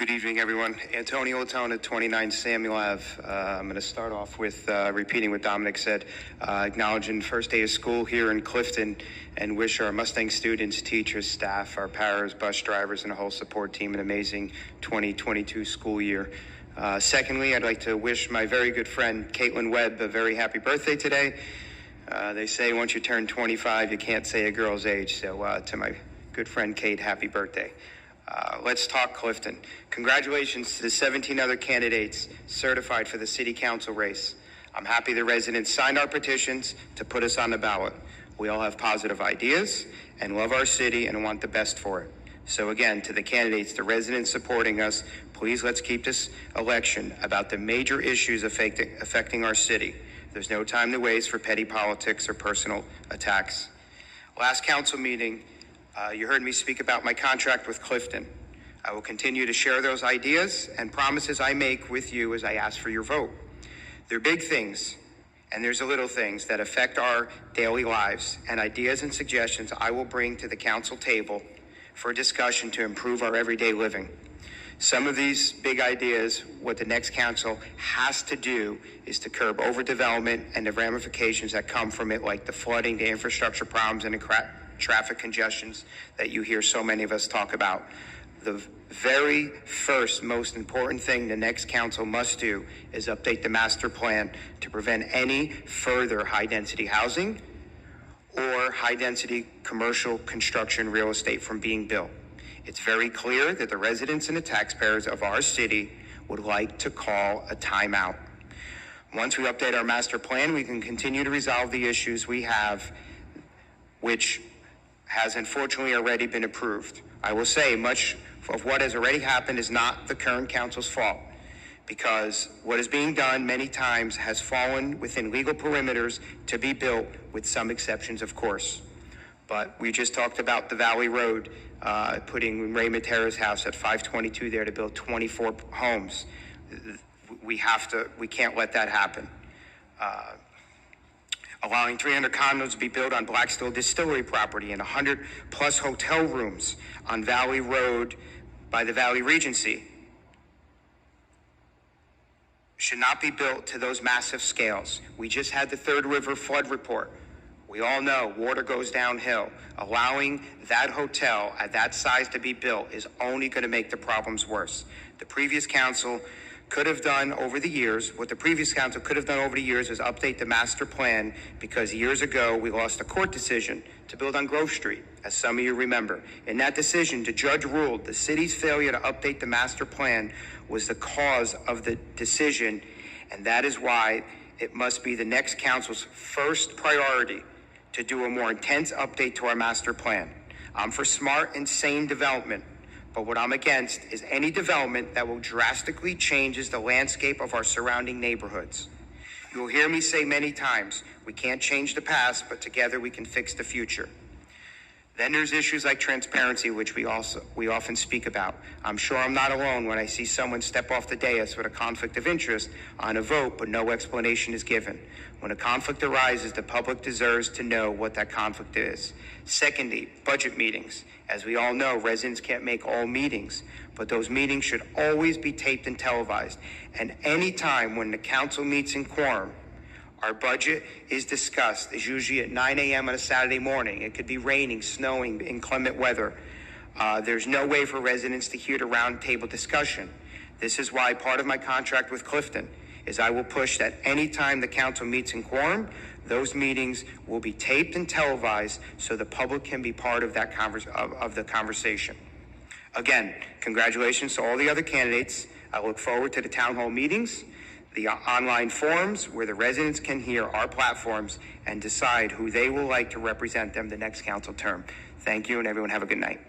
Good evening, everyone. Antonio Latona, 29 Samuel Ave. I'm going to start off with repeating what Dominic said, acknowledging first day of school here in Clifton, and wish our Mustang students, teachers, staff, our paras, bus drivers, and the whole support team an amazing 2022 school year. Secondly, I'd like to wish my very good friend, Caitlin Webb, a very happy birthday today. They say once you turn 25, you can't say a girl's age, so to my good friend Kate, happy birthday. Let's talk Clifton. Congratulations to the 17 other candidates certified for the city council race. I'm happy the residents signed our petitions to put us on the ballot. We all have positive ideas and love our city and want the best for it. So again, to the candidates, the residents supporting us, please let's keep this election about the major issues affecting our city. There's no time to waste for petty politics or personal attacks. Last council meeting, you heard me speak about my contract with Clifton. I will continue to share those ideas and promises I make with you as I ask for your vote. They're big things, and there's the little things that affect our daily lives, and ideas and suggestions I will bring to the council table for discussion to improve our everyday living. Some of these big ideas, what the next council has to do is to curb overdevelopment and the ramifications that come from it, like the flooding, the infrastructure problems, and the traffic congestions that you hear so many of us talk about. The very first most important thing the next council must do is update the master plan to prevent any further high-density housing or high-density commercial construction real estate from being built. It's very clear that the residents and the taxpayers of our city would like to call a timeout. Once we update our master plan, we can continue to resolve the issues we have, which has unfortunately already been approved. I will say much of what has already happened is not the current council's fault, because what is being done many times has fallen within legal perimeters to be built, with some exceptions, of course. But we just talked about the Valley Road, putting Raymond Terrace House at 522 there to build 24 homes. We can't let that happen. Allowing 300 condos to be built on Blackstone Distillery property and 100 plus hotel rooms on Valley Road by the Valley Regency should not be built to those massive scales. We just had the Third River flood report. We all know water goes downhill. Allowing that hotel at that size to be built is only going to make the problems worse. The previous council could have done over the years, what the previous council could have done over the years is update the master plan, because years ago we lost a court decision to build on Grove Street, as some of you remember. In that decision, the judge ruled the city's failure to update the master plan was the cause of the decision, and that is why it must be the next council's first priority to do a more intense update to our master plan. I'm for smart and sane development, but what I'm against is any development that will drastically change the landscape of our surrounding neighborhoods. You will hear me say many times, we can't change the past, but together we can fix the future. Then there's issues like transparency, which we often speak about. I'm sure I'm not alone when I see someone step off the dais with a conflict of interest on a vote, but no explanation is given. When a conflict arises, the public deserves to know what that conflict is. Secondly, budget meetings. As we all know, residents can't make all meetings, but those meetings should always be taped and televised. And any time when the council meets in quorum, our budget is discussed. It's usually at 9 a.m. on a Saturday morning. It could be raining, snowing, inclement weather. There's no way for residents to hear the roundtable discussion. This is why part of my contract with Clifton is I will push that any time the council meets in quorum, those meetings will be taped and televised so the public can be part of that the conversation. Again, congratulations to all the other candidates. I look forward to the town hall meetings, the online forums where the residents can hear our platforms and decide who they will like to represent them the next council term. Thank you, and everyone have a good night.